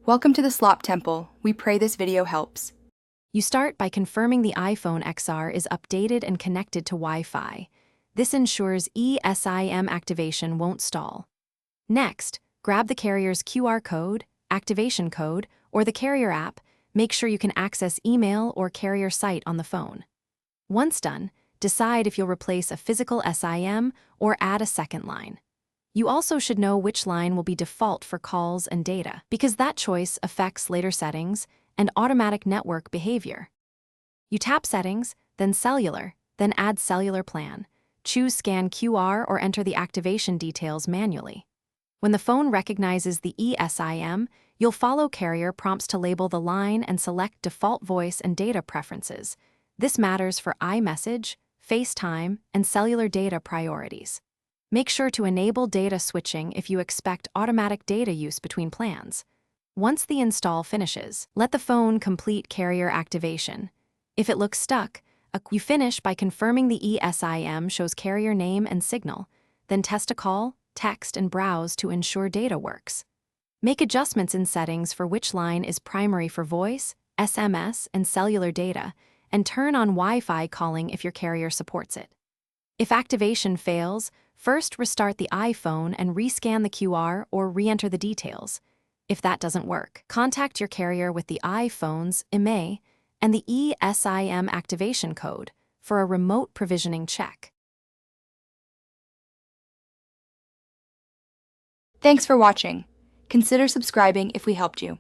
Welcome to the Slop Temple. We pray this video helps. You start by confirming the iPhone XR is updated and connected to Wi-Fi. This ensures eSIM activation won't stall. Next, grab the carrier's QR code, activation code, or the carrier app. Make sure you can access email or carrier site on the phone. Once done, decide if you'll replace a physical SIM or add a second line. You also should know which line will be default for calls and data, because that choice affects later settings and automatic network behavior. You tap Settings, then Cellular, then Add Cellular Plan. Choose Scan QR or enter the activation details manually. When the phone recognizes the eSIM, you'll follow carrier prompts to label the line and select default voice and data preferences. This matters for iMessage, FaceTime, and cellular data priorities. Make sure to enable data switching if you expect automatic data use between plans. Once the install finishes, let the phone complete carrier activation. If it looks stuck, you finish by confirming the eSIM shows carrier name and signal, then test a call, text, and browse to ensure data works. Make adjustments in settings for which line is primary for voice, SMS, and cellular data, and turn on Wi-Fi calling if your carrier supports it. If activation fails, first restart the iPhone and rescan the QR or re-enter the details. If that doesn't work, contact your carrier with the iPhone's IMEI and the eSIM activation code for a remote provisioning check. Thanks for watching. Consider subscribing if we helped you.